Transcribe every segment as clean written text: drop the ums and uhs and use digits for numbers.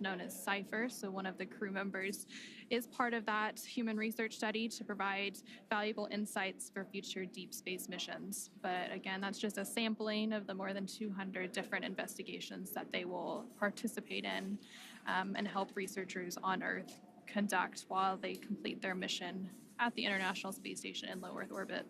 is known as Cypher. So one of the crew members is part of that human research study to provide valuable insights for future deep space missions. But again, that's just a sampling of the more than 200 different investigations that they will participate in and help researchers on Earth conduct while they complete their mission at the International Space Station in low Earth orbit.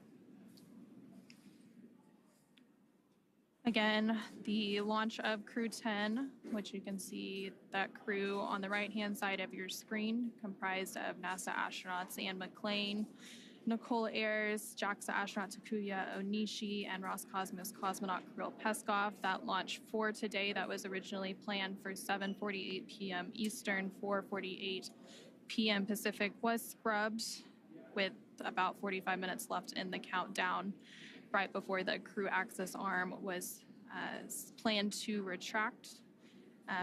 Again, the launch of Crew-10, which you can see that crew on the right-hand side of your screen, comprised of NASA astronauts Anne McClain, Nicole Ayers, JAXA astronaut Takuya Onishi, and Roscosmos cosmonaut Kirill Peskov. That launch for today that was originally planned for 7:48 p.m. Eastern, 4:48 p.m. Pacific was scrubbed with about 45 minutes left in the countdown right before the crew access arm was planned to retract.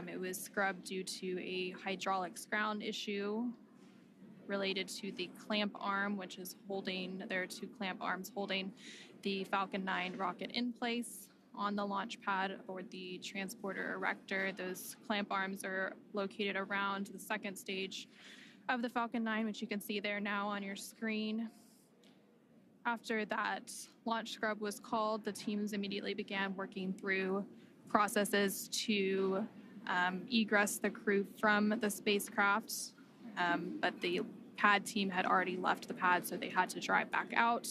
It was scrubbed due to a hydraulics ground issue related to the clamp arm, which is holding, there are two clamp arms holding the Falcon 9 rocket in place on the launch pad aboard the transporter erector. Those clamp arms are located around the second stage of the Falcon 9, which you can see there now on your screen. After that launch scrub was called, the teams immediately began working through processes to egress the crew from the spacecraft, but the pad team had already left the pad, so they had to drive back out.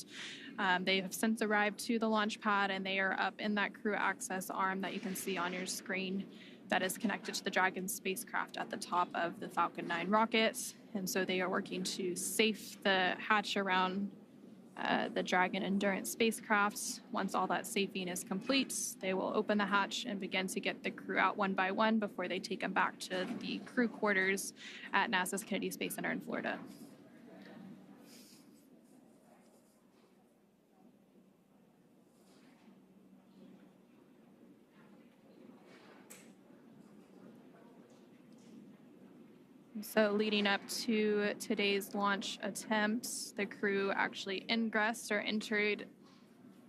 They have since arrived to the launch pad, and they are up in that crew access arm that you can see on your screen that is connected to the Dragon spacecraft at the top of the Falcon 9 rocket. And so they are working to safe the hatch around the Dragon Endurance spacecraft. Once all that safing is complete, they will open the hatch and begin to get the crew out one by one before they take them back to the crew quarters at NASA's Kennedy Space Center in Florida. So leading up to today's launch attempt, the crew actually ingressed or entered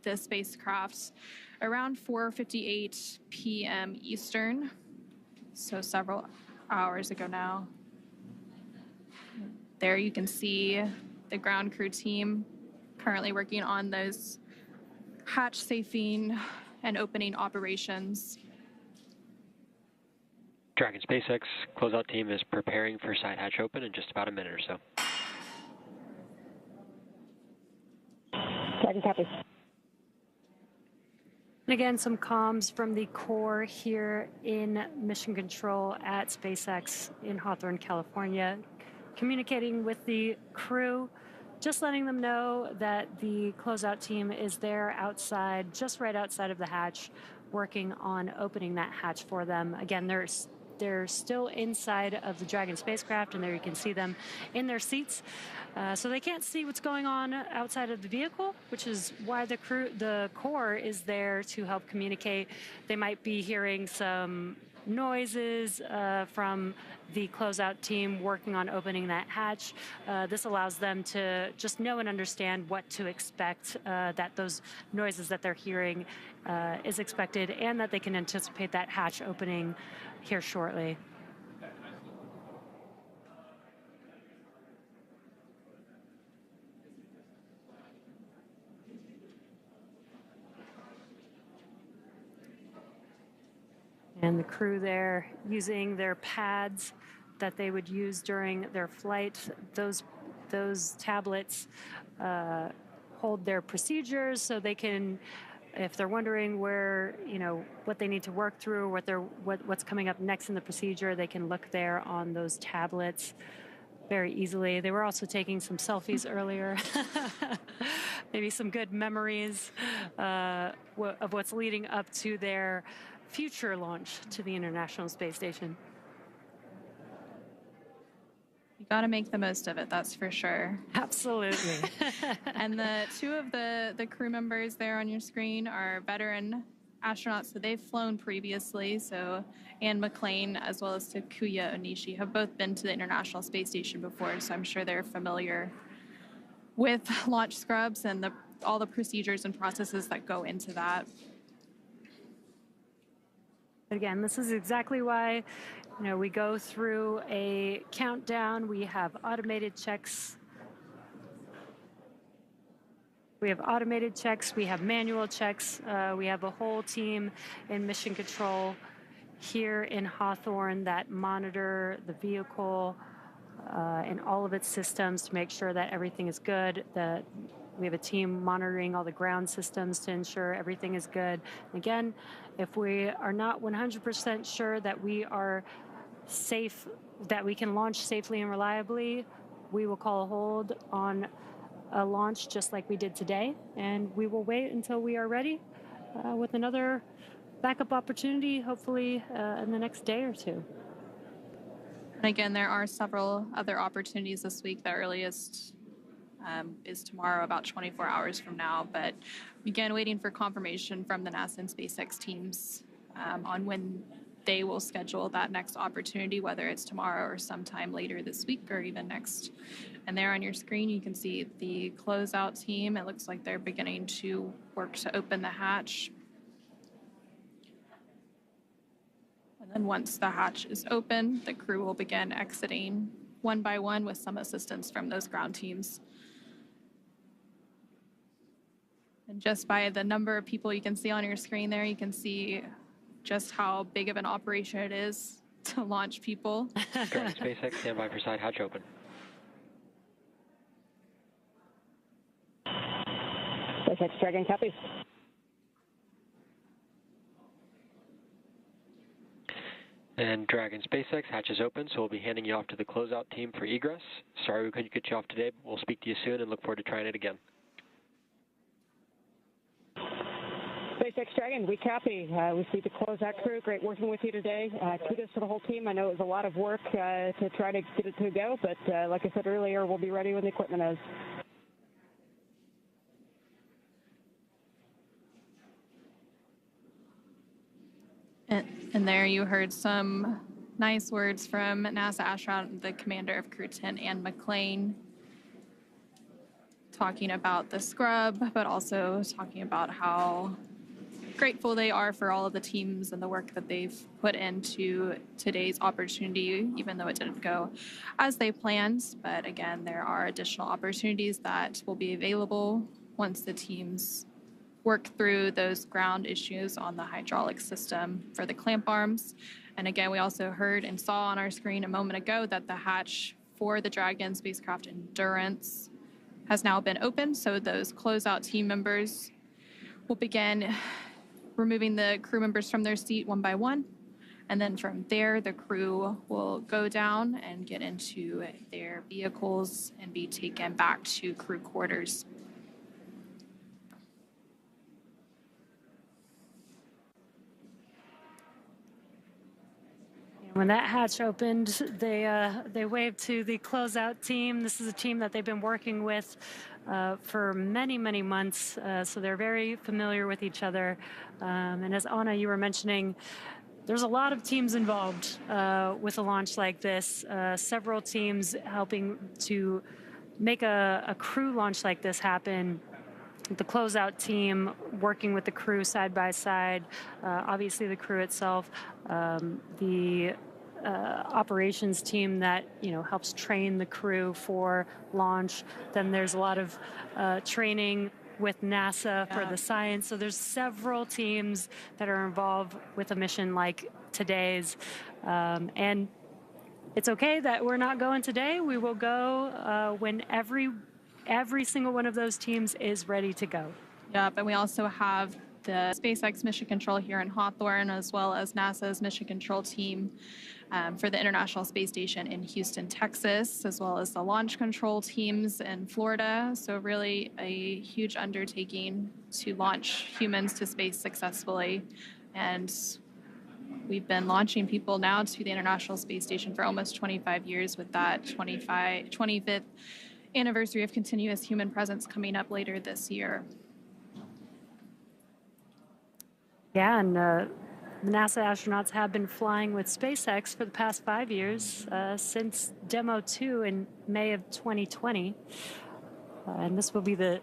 the spacecraft around 4:58 p.m. Eastern, so several hours ago now. There you can see the ground crew team currently working on those hatch safing and opening operations. Dragon SpaceX closeout team is preparing for side hatch open in just about a minute or so. Dragon copy. And again, some comms from the core here in Mission Control at SpaceX in Hawthorne, California, communicating with the crew, just letting them know that the closeout team is there outside, just right outside of the hatch, working on opening that hatch for them. Again, they're still inside of the Dragon spacecraft, and there you can see them in their seats. So they can't see what's going on outside of the vehicle, which is why the core is there to help communicate. They might be hearing some noises from the closeout team working on opening that hatch. This allows them to just know and understand what to expect, that those noises that they're hearing is expected, and that they can anticipate that hatch opening here shortly. And the crew there using their pads that they would use during their flight. Those tablets hold their procedures, so they can, if they're wondering where, what they need to work through, what's coming up next in the procedure, they can look there on those tablets very easily. They were also taking some selfies earlier. Maybe some good memories of what's leading up to their future launch to the International Space Station. You got to make the most of it, that's for sure. Absolutely. And the two of the crew members there on your screen are veteran astronauts, so they've flown previously. So Anne McClain as well as Takuya Onishi have both been to the International Space Station before, so I'm sure they're familiar with launch scrubs and all the procedures and processes that go into that. Again, this is exactly why we go through a countdown. We have automated checks. We have automated checks. We have manual checks. We have a whole team in mission control here in Hawthorne that monitor the vehicle and all of its systems to make sure that everything is good. That we have a team monitoring all the ground systems to ensure everything is good. Again, if we are not 100% sure that we are safe, that we can launch safely and reliably, we will call a hold on a launch just like we did today, and we will wait until we are ready with another backup opportunity, hopefully in the next day or two. And again, there are several other opportunities this week. The earliest is tomorrow, about 24 hours from now. But again, waiting for confirmation from the NASA and SpaceX teams on when they will schedule that next opportunity, whether it's tomorrow or sometime later this week or even next. And there on your screen, you can see the closeout team. It looks like they're beginning to work to open the hatch. And then once the hatch is open, the crew will begin exiting one by one with some assistance from those ground teams. And just by the number of people you can see on your screen there, you can see just how big of an operation it is to launch people. Dragon SpaceX, stand by for side hatch open. SpaceX Dragon, copy. And Dragon SpaceX, hatch is open, so we'll be handing you off to the closeout team for egress. Sorry we couldn't get you off today, but we'll speak to you soon and look forward to trying it again. SpaceX Dragon, we copy. We see the closeout crew. Great working with you today. Kudos to the whole team. I know it was a lot of work to try to get it to go, but like I said earlier, we'll be ready when the equipment is. And there you heard some nice words from NASA astronaut, the commander of Crew-10, Ann McClain, talking about the scrub, but also talking about how grateful they are for all of the teams and the work that they've put into today's opportunity, even though it didn't go as they planned. But again, there are additional opportunities that will be available once the teams work through those ground issues on the hydraulic system for the clamp arms. And again, we also heard and saw on our screen a moment ago that the hatch for the Dragon spacecraft Endurance has now been opened. So those closeout team members will begin removing the crew members from their seat one by one. And then from there, the crew will go down and get into their vehicles and be taken back to crew quarters. When that hatch opened, they waved to the closeout team. This is a team that they've been working with for many, many months, so they're very familiar with each other. And as Anna, you were mentioning, there's a lot of teams involved with a launch like this, several teams helping to make a crew launch like this happen. The closeout team working with the crew side by side, obviously the crew itself, the operations team that helps train the crew for launch. Then there's a lot of training with NASA for the science. So there's several teams that are involved with a mission like today's, and it's okay that we're not going today. We will go when every single one of those teams is ready to go. Yep, and we also have the SpaceX mission control here in Hawthorne, as well as NASA's mission control team for the International Space Station in Houston, Texas, as well as the launch control teams in Florida. So really a huge undertaking to launch humans to space successfully. And we've been launching people now to the International Space Station for almost 25 years, with that 25th anniversary of continuous human presence coming up later this year. Yeah, and the NASA astronauts have been flying with SpaceX for the past 5 years, since Demo 2 in May of 2020. And this will be the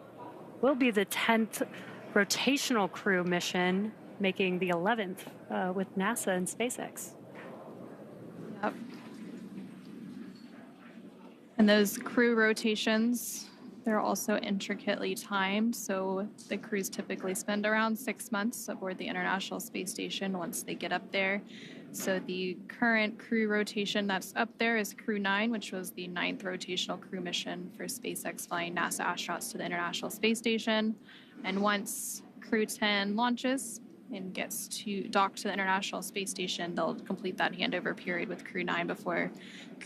10th rotational crew mission, making the 11th with NASA and SpaceX. And those crew rotations, they're also intricately timed. So the crews typically spend around 6 months aboard the International Space Station once they get up there. So the current crew rotation that's up there is Crew-9, which was the 9th rotational crew mission for SpaceX flying NASA astronauts to the International Space Station. And once Crew-10 launches and gets to dock to the International Space Station, they'll complete that handover period with Crew-9 before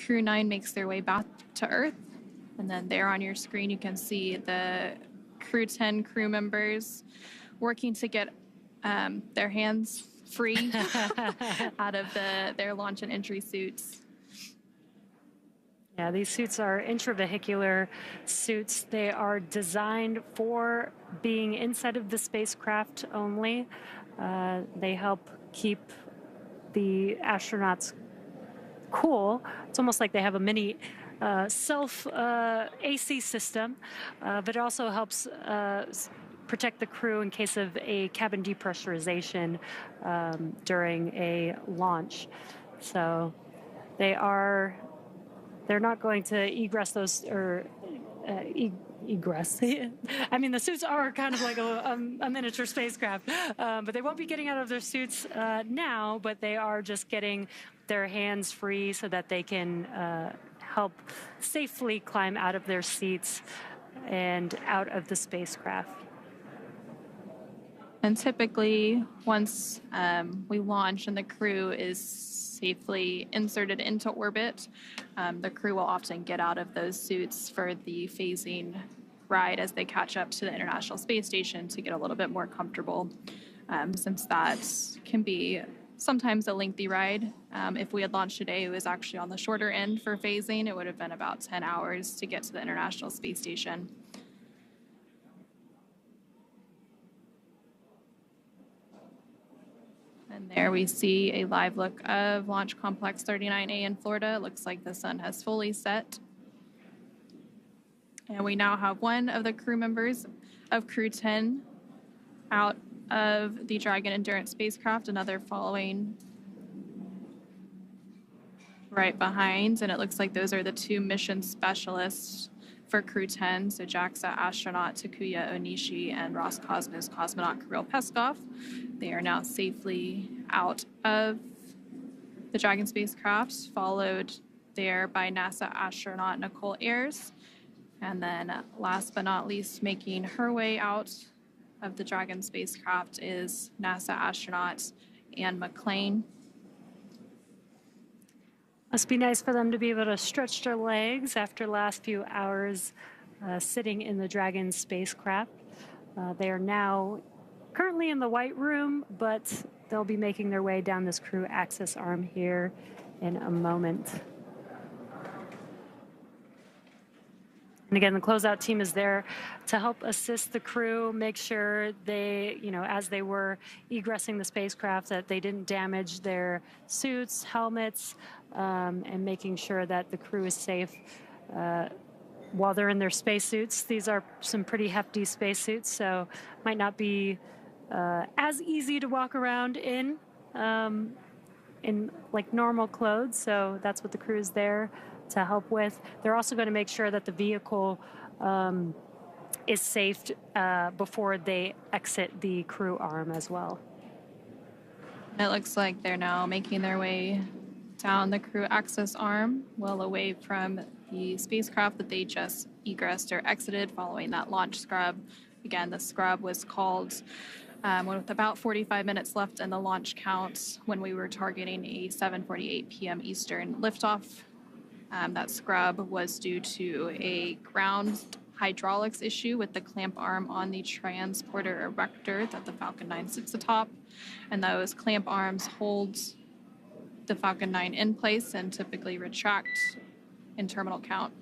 Crew-9 makes their way back to Earth. And then there on your screen, you can see the Crew-10 crew members working to get their hands free out of their launch and entry suits. Yeah, these suits are intravehicular suits. They are designed for being inside of the spacecraft only. They help keep the astronauts cool. It's almost like they have a mini self AC system, but it also helps protect the crew in case of a cabin depressurization during a launch. So they're not going to egress those or egress. I mean, the suits are kind of like a miniature spacecraft, but they won't be getting out of their suits now, but they are just getting their hands free so that they can help safely climb out of their seats and out of the spacecraft. And typically, once we launch and the crew is safely inserted into orbit, the crew will often get out of those suits for the phasing ride as they catch up to the International Space Station to get a little bit more comfortable, since that can be sometimes a lengthy ride. If we had launched today, it was actually on the shorter end for phasing. It would have been about 10 hours to get to the International Space Station. And there we see a live look of Launch Complex 39A in Florida. It looks like the sun has fully set. And we now have one of the crew members of Crew-10 out of the Dragon Endurance spacecraft, another following right behind. And it looks like those are the two mission specialists for Crew-10, so JAXA astronaut Takuya Onishi and Roscosmos cosmonaut Kirill Peskov. They are now safely out of the Dragon spacecraft, followed there by NASA astronaut Nicole Ayers. And then last but not least, making her way out of the Dragon spacecraft is NASA astronaut Anne McClain. Must be nice for them to be able to stretch their legs after the last few hours sitting in the Dragon spacecraft. They are now currently in the White Room, but they'll be making their way down this crew access arm here in a moment. And again, the closeout team is there to help assist the crew, make sure they, as they were egressing the spacecraft, that they didn't damage their suits, helmets, and making sure that the crew is safe while they're in their spacesuits. These are some pretty hefty spacesuits, so might not be as easy to walk around in like normal clothes. So that's what the crew is there to help with. They're also going to make sure that the vehicle is safe before they exit the crew arm as well. It looks like they're now making their way down the crew access arm, well away from the spacecraft that they just egressed or exited following that launch scrub. Again, the scrub was called with about 45 minutes left in the launch count when we were targeting a 7:48 p.m. Eastern liftoff. That scrub was due to a ground hydraulics issue with the clamp arm on the transporter erector that the Falcon 9 sits atop. And those clamp arms hold the Falcon 9 in place and typically retract in terminal count.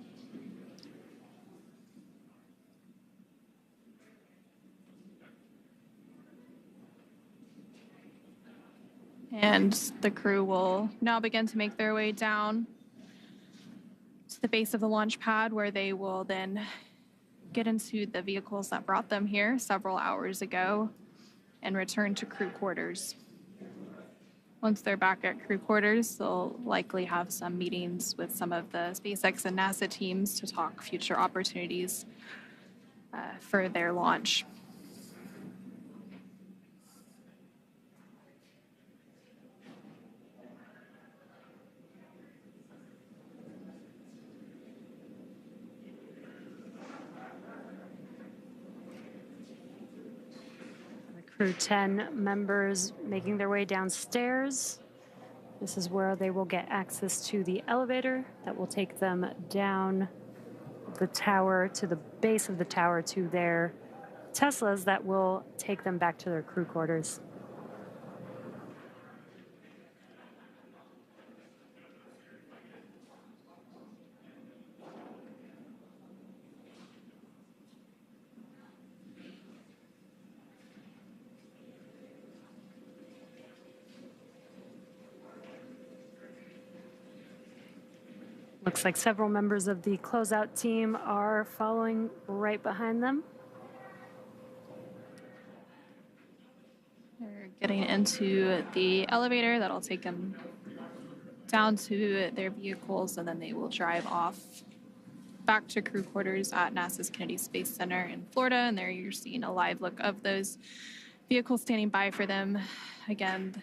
And the crew will now begin to make their way down to the base of the launch pad, where they will then get into the vehicles that brought them here several hours ago and return to crew quarters. Once they're back at crew quarters, they'll likely have some meetings with some of the SpaceX and NASA teams to talk future opportunities for their launch. Crew-10 members making their way downstairs. This is where they will get access to the elevator that will take them down the tower to the base of the tower to their Teslas that will take them back to their crew quarters. Looks like several members of the closeout team are following right behind them. They're getting into the elevator that'll take them down to their vehicles, and then they will drive off back to crew quarters at NASA's Kennedy Space Center in Florida. And there you're seeing a live look of those vehicles standing by for them. Again,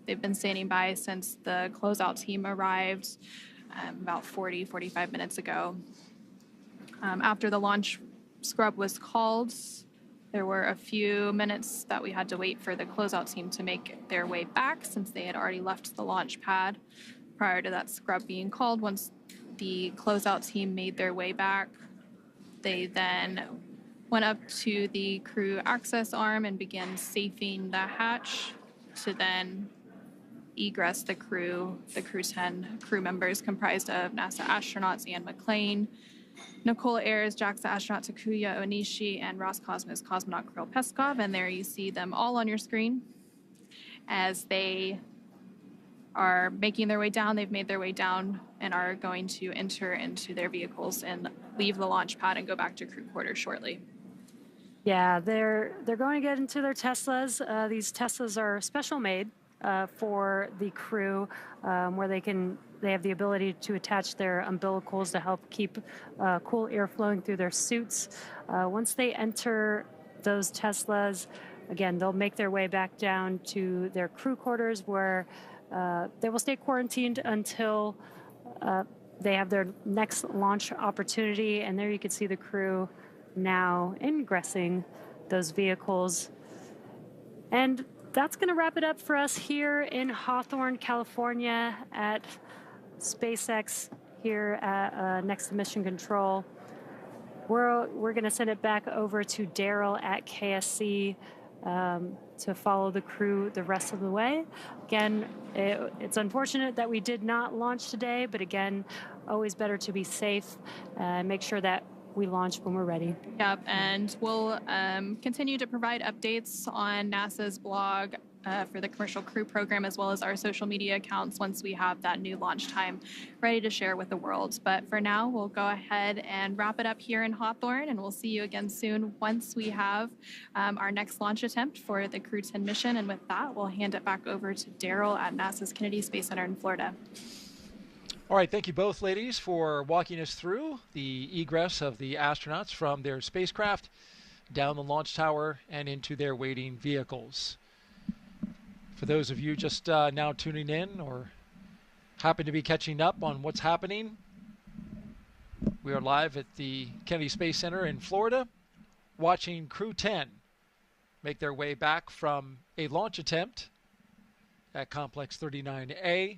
they've been standing by since the closeout team arrived about 45 minutes ago. After the launch scrub was called, there were a few minutes that we had to wait for the closeout team to make their way back, since they had already left the launch pad prior to that scrub being called. Once the closeout team made their way back, they then went up to the crew access arm and began safing the hatch to then egress the Crew-10 crew members comprised of NASA astronauts Anne McClain, Nicole Ayers, JAXA astronaut Takuya Onishi, and Roscosmos cosmonaut Kirill Peskov. And there you see them all on your screen as they are making their way down. They've made their way down and are going to enter into their vehicles and leave the launch pad and go back to crew quarters shortly. Yeah, they're going to get into their Teslas. These Teslas are special made for the crew, where they have the ability to attach their umbilicals to help keep cool air flowing through their suits. Once they enter those Teslas, again, they'll make their way back down to their crew quarters, where they will stay quarantined until they have their next launch opportunity. And there you can see the crew now ingressing those vehicles. And that's going to wrap it up for us here in Hawthorne, California at SpaceX here at, next to Mission Control. We're going to send it back over to Daryl at KSC to follow the crew the rest of the way. Again, it's unfortunate that we did not launch today, but again, always better to be safe and make sure that we launch when we're ready. Yep, and we'll continue to provide updates on NASA's blog for the Commercial Crew program, as well as our social media accounts once we have that new launch time ready to share with the world. But for now, we'll go ahead and wrap it up here in Hawthorne, and we'll see you again soon once we have our next launch attempt for the Crew-10 mission. And with that, we'll hand it back over to Daryl at NASA's Kennedy Space Center in Florida. All right, thank you both, ladies, for walking us through the egress of the astronauts from their spacecraft down the launch tower and into their waiting vehicles. For those of you just now tuning in or happen to be catching up on what's happening, we are live at the Kennedy Space Center in Florida, watching Crew-10 make their way back from a launch attempt at Complex 39A.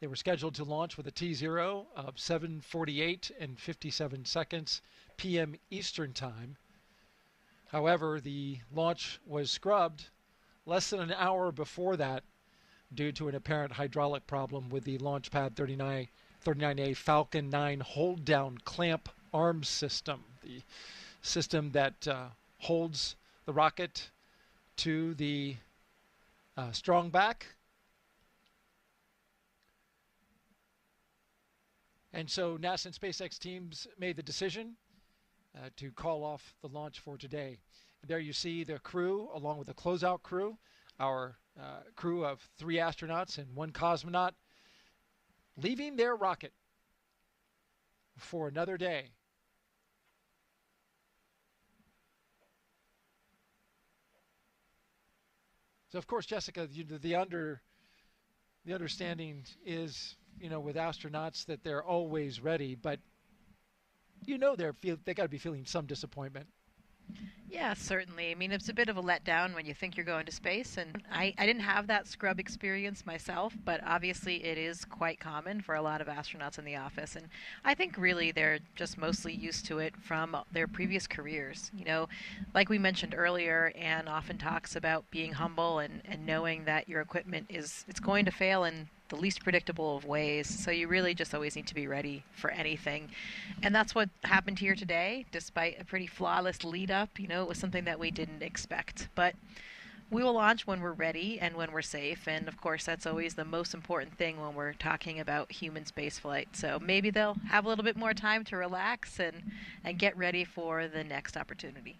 They were scheduled to launch with a T0 of 7:48 and 57 seconds p.m. Eastern Time. However, the launch was scrubbed less than an hour before that due to an apparent hydraulic problem with the Launch Pad 39A Falcon 9 hold-down clamp arm system, the system that holds the rocket to the strong back. And so NASA and SpaceX teams made the decision to call off the launch for today. And there you see the crew, along with the closeout crew, our crew of 3 astronauts and 1 cosmonaut leaving their rocket for another day. So, of course, Jessica, the understanding is, with astronauts that they're always ready, but they got to be feeling some disappointment. Yeah, certainly. I mean, it's a bit of a letdown when you think you're going to space, and I didn't have that scrub experience myself, but obviously it is quite common for a lot of astronauts in the office, and I think really they're just mostly used to it from their previous careers. Like we mentioned earlier, Anne often talks about being humble and knowing that your equipment it's going to fail in the least predictable of ways, so you really just always need to be ready for anything. And that's what happened here today, despite a pretty flawless lead up. It was something that we didn't expect. But we will launch when we're ready and when we're safe, and of course that's always the most important thing when we're talking about human spaceflight. So maybe they'll have a little bit more time to relax and get ready for the next opportunity.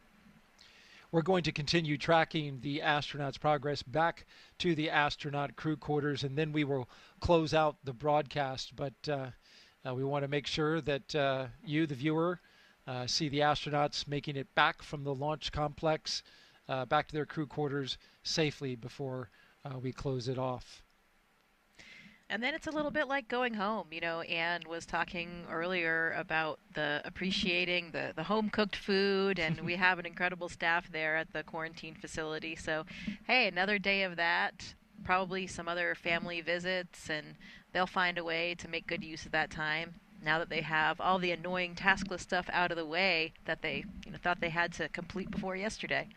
We're going to continue tracking the astronauts' progress back to the astronaut crew quarters, and then we will close out the broadcast. But we want to make sure that you, the viewer, see the astronauts making it back from the launch complex back to their crew quarters safely before we close it off. And then it's a little bit like going home. Anne was talking earlier about appreciating the home-cooked food, and we have an incredible staff there at the quarantine facility. So, hey, another day of that, probably some other family visits, and they'll find a way to make good use of that time now that they have all the annoying taskless stuff out of the way that they thought they had to complete before yesterday.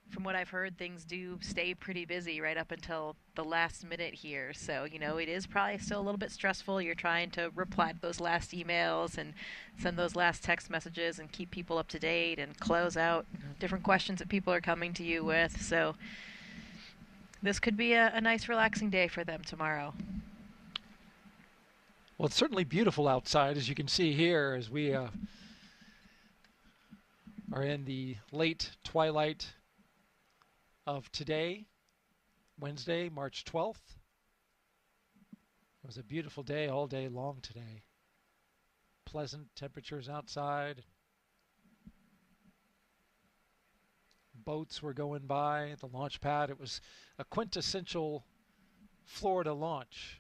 From what I've heard, things do stay pretty busy right up until the last minute here. So, it is probably still a little bit stressful. You're trying to reply to those last emails and send those last text messages and keep people up to date and close out different questions that people are coming to you with. So this could be a nice relaxing day for them tomorrow. Well, it's certainly beautiful outside, as you can see here, as we are in the late twilight of today, Wednesday, March 12th. It was a beautiful day all day long today. Pleasant temperatures outside. Boats were going by the launch pad. It was a quintessential Florida launch.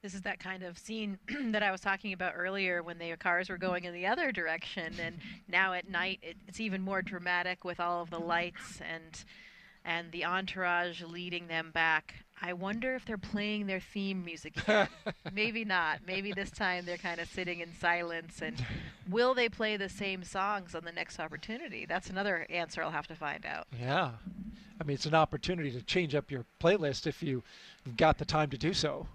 This is that kind of scene that I was talking about earlier when the cars were going in the other direction, and now at night it's even more dramatic with all of the lights and the entourage leading them back. I wonder if they're playing their theme music again. Maybe not. Maybe this time they're kind of sitting in silence, and will they play the same songs on the next opportunity? That's another answer I'll have to find out. Yeah. I mean, it's an opportunity to change up your playlist if you've got the time to do so.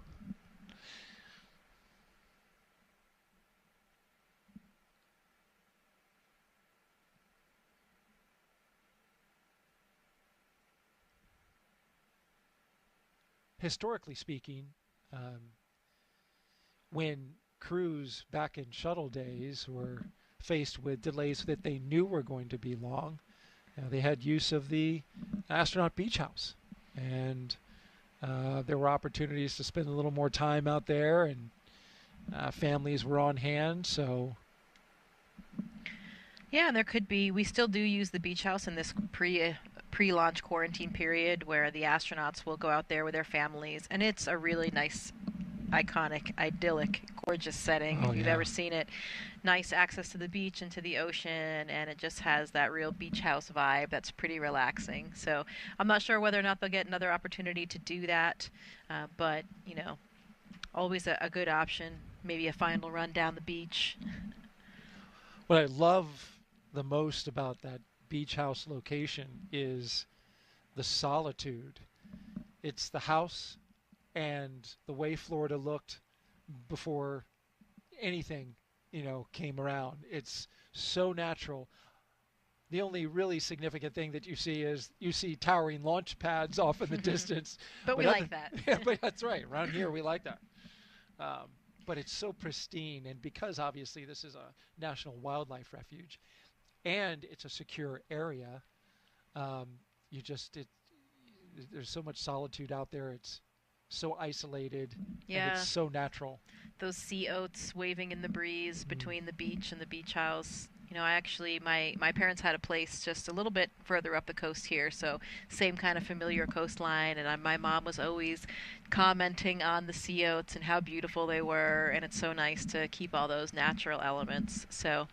Historically speaking, when crews back in shuttle days were faced with delays that they knew were going to be long, they had use of the astronaut beach house, and there were opportunities to spend a little more time out there, and families were on hand. So yeah, and there could be, we still do use the beach house in this pre-launch quarantine period where the astronauts will go out there with their families, and it's a really nice, iconic, idyllic, gorgeous setting if you've ever seen it. Nice access to the beach and to the ocean, and it just has that real beach house vibe that's pretty relaxing. So I'm not sure whether or not they'll get another opportunity to do that, but always a good option. Maybe a final run down the beach. What I love the most about that beach house location is the solitude. It's the house and the way Florida looked before anything, came around. It's so natural. The only really significant thing that you see towering launch pads off in the distance. But we like that. Yeah, but that's right. Around here, we like that. But it's so pristine, and because obviously this is a national wildlife refuge, and it's a secure area, there's so much solitude out there. It's so isolated, and it's so natural. Those sea oats waving in the breeze between the beach and the beach house. You know, I actually, my parents had a place just a little bit further up the coast here, so same kind of familiar coastline, and my mom was always commenting on the sea oats and how beautiful they were, and it's so nice to keep all those natural elements. So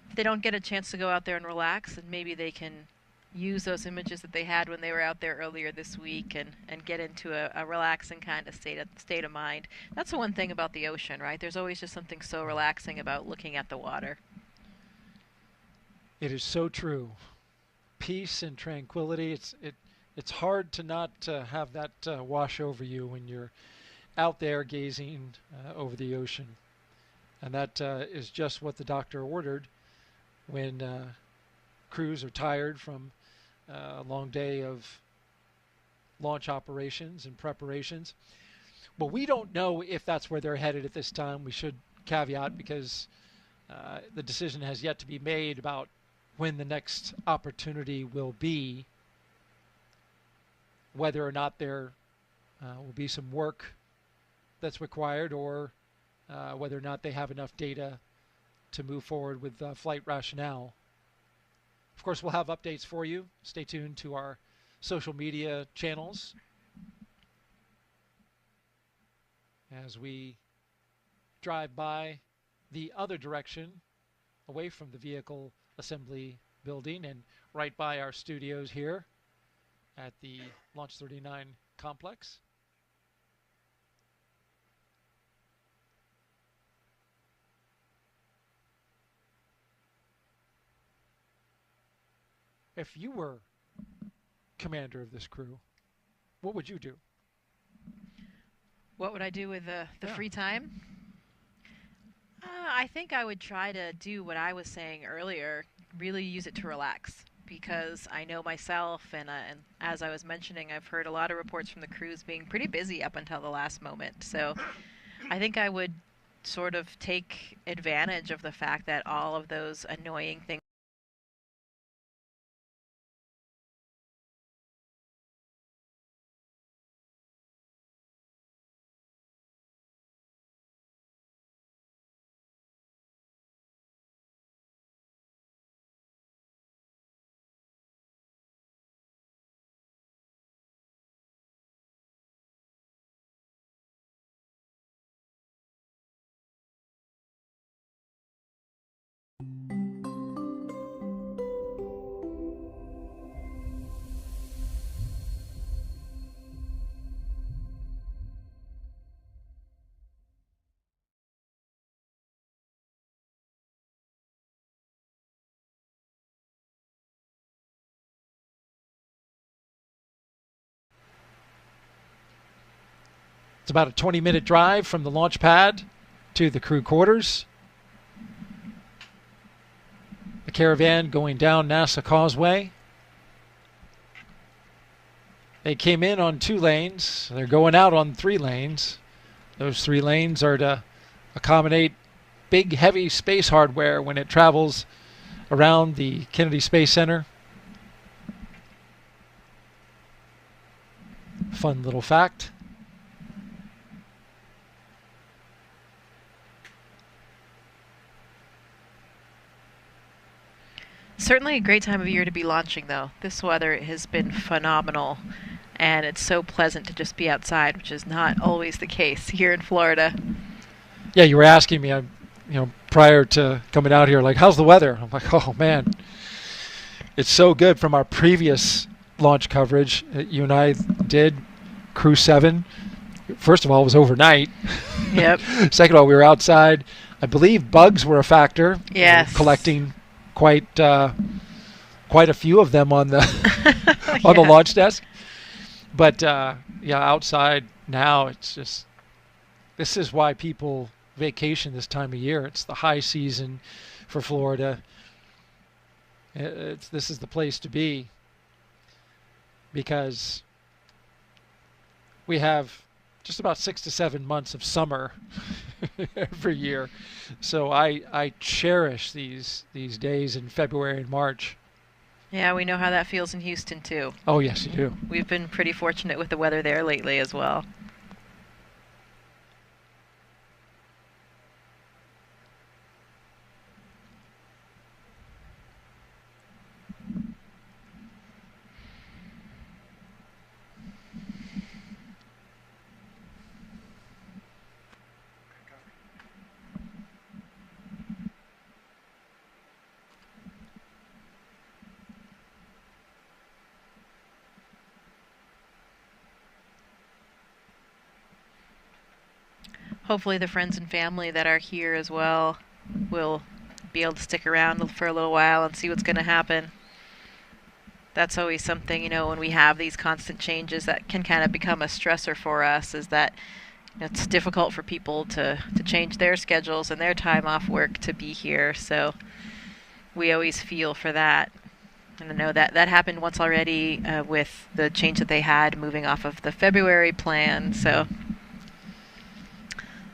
if they don't get a chance to go out there and relax, and maybe they can use those images that they had when they were out there earlier this week and get into a relaxing kind of state of mind. That's the one thing about the ocean, right? There's always just something so relaxing about looking at the water. It is so true. Peace and tranquility. It's hard to not have that wash over you when you're out there gazing over the ocean. And that is just what the doctor ordered when crews are tired from a long day of launch operations and preparations. Well, we don't know if that's where they're headed at this time. We should caveat, because the decision has yet to be made about when the next opportunity will be, whether or not there will be some work that's required, or whether or not they have enough data to move forward with flight rationale. Of course, we'll have updates for you. Stay tuned to our social media channels as we drive by the other direction, away from the vehicle assembly building and right by our studios here at the Launch 39 complex. If you were commander of this crew, what would you do? What would I do with the free time? I think I would try to do what I was saying earlier, really use it to relax, because I know myself, and as I was mentioning, I've heard a lot of reports from the crews being pretty busy up until the last moment. So I think I would sort of take advantage of the fact that all of those annoying things It's about a 20-minute drive from the launch pad to the crew quarters. The Caravan going down NASA Causeway. They came in on 2 lanes. They're going out on 3 lanes. Those 3 lanes are to accommodate big, heavy space hardware when it travels around the Kennedy Space Center. Fun little fact. Certainly a great time of year to be launching, though. This weather has been phenomenal, and it's so pleasant to just be outside, which is not always the case here in Florida. Yeah, you were asking me, prior to coming out here, like, how's the weather? I'm like, oh man, it's so good. From our previous launch coverage you and I did, Crew-10. First of all, it was overnight. Yep. Second of all, we were outside. I believe bugs were a factor. Yes. Collecting quite a few of them on the on the launch desk. But outside now, it's just, this is why people vacation this time of year. It's the high season for Florida. This is the place to be, because we have just about 6 to 7 months of summer every year. So I cherish these days in February and March. Yeah, we know how that feels in Houston, too. Oh, yes, you do. We've been pretty fortunate with the weather there lately as well. Hopefully the friends and family that are here as well will be able to stick around for a little while and see what's going to happen. That's always something, when we have these constant changes that can kind of become a stressor for us, is that it's difficult for people to change their schedules and their time off work to be here. So we always feel for that. And I know that happened once already with the change that they had moving off of the February plan. So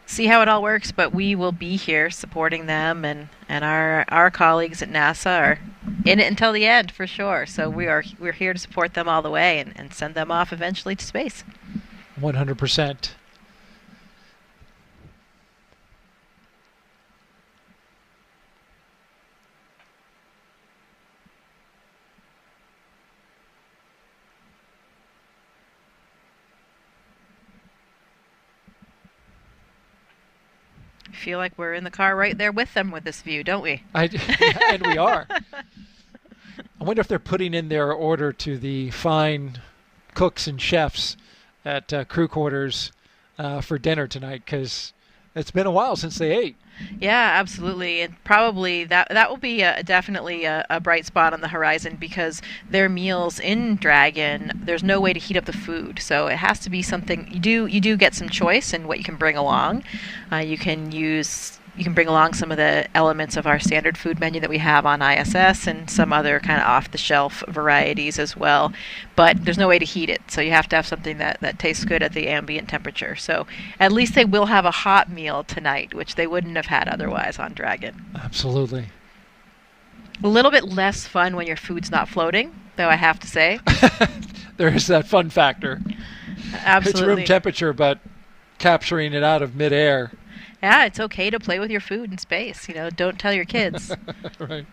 see how it all works, but we will be here supporting them, and our colleagues at NASA are in it until the end for sure. So we're here to support them all the way and send them off eventually to space. 100%. Feel like we're in the car right there with them with this view, don't we? And we are. I wonder if they're putting in their order to the fine cooks and chefs at crew quarters for dinner tonight, because it's been a while since they ate. Yeah, absolutely. And probably that will be definitely a bright spot on the horizon, because their meals in Dragon, there's no way to heat up the food. So it has to be something, you do get some choice in what you can bring along. You can bring along some of the elements of our standard food menu that we have on ISS and some other kind of off-the-shelf varieties as well. But there's no way to heat it, so you have to have something that tastes good at the ambient temperature. So at least they will have a hot meal tonight, which they wouldn't have had otherwise on Dragon. Absolutely. A little bit less fun when your food's not floating, though, I have to say. There is that fun factor. Absolutely. It's room temperature, but capturing it out of midair. Yeah, it's okay to play with your food in space. Don't tell your kids. Right.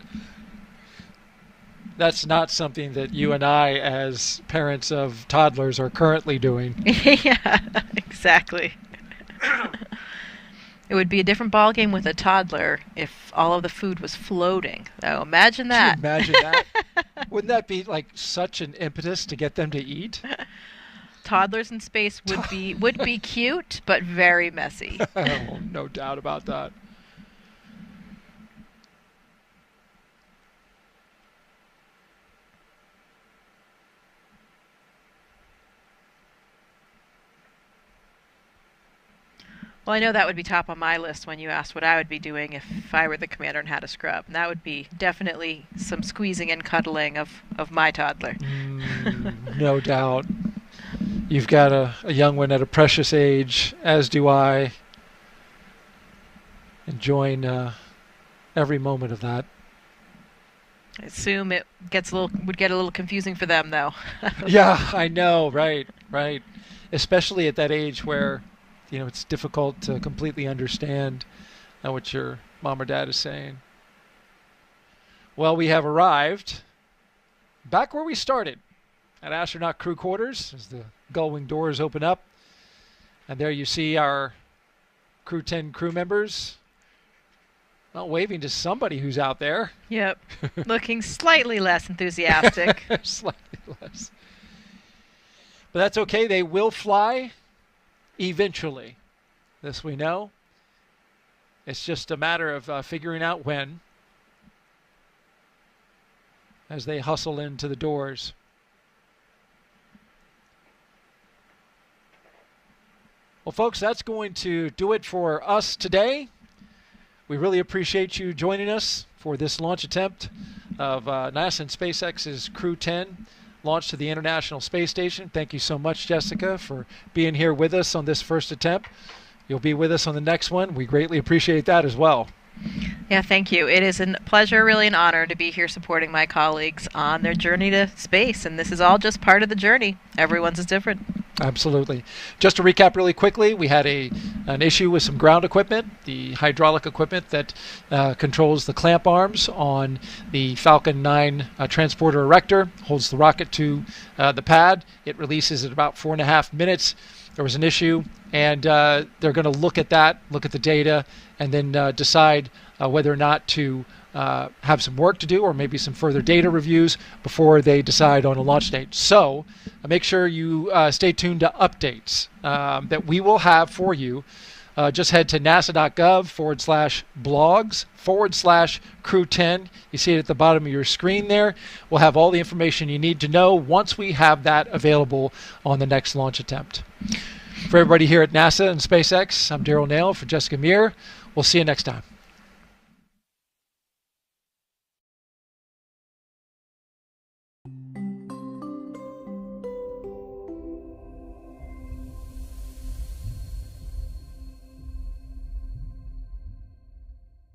That's not something that you and I, as parents of toddlers, are currently doing. Yeah, exactly. It would be a different ballgame with a toddler if all of the food was floating. Oh, imagine that. Imagine that. Wouldn't that be like such an impetus to get them to eat? Toddlers in space would be cute, but very messy. Oh, no doubt about that. Well, I know that would be top on my list when you asked what I would be doing if I were the commander and had a scrub. And that would be definitely some squeezing and cuddling of my toddler. No doubt. You've got a young one at a precious age, as do I. Enjoying every moment of that. I assume it would get a little confusing for them, though. Yeah, I know, right. Especially at that age where, it's difficult to completely understand what your mom or dad is saying. Well, we have arrived back where we started, at astronaut crew quarters, as the gull-wing doors open up. And there you see our Crew-10 crew members, waving to somebody who's out there. Yep. Looking slightly less enthusiastic. Slightly less. But that's okay. They will fly eventually. This we know. It's just a matter of figuring out when, as they hustle into the doors. Well, folks, that's going to do it for us today. We really appreciate you joining us for this launch attempt of NASA and SpaceX's Crew-10 launch to the International Space Station. Thank you so much, Jessica, for being here with us on this first attempt. You'll be with us on the next one. We greatly appreciate that as well. Yeah, thank you. It is a pleasure, really an honor to be here supporting my colleagues on their journey to space, and this is all just part of the journey. Everyone's is different. Absolutely. Just to recap really quickly, we had an issue with some ground equipment, the hydraulic equipment that controls the clamp arms on the Falcon 9 transporter erector, holds the rocket to the pad. It releases at about 4.5 minutes. There was an issue, and they're going to look at that, look at the data, and then decide whether or not to have some work to do or maybe some further data reviews before they decide on a launch date. So make sure you stay tuned to updates that we will have for you. Just head to nasa.gov/blogs/Crew-10. You see it at the bottom of your screen there. We'll have all the information you need to know once we have that available on the next launch attempt. For everybody here at NASA and SpaceX, I'm Daryl Nail for Jessica Meir. We'll see you next time.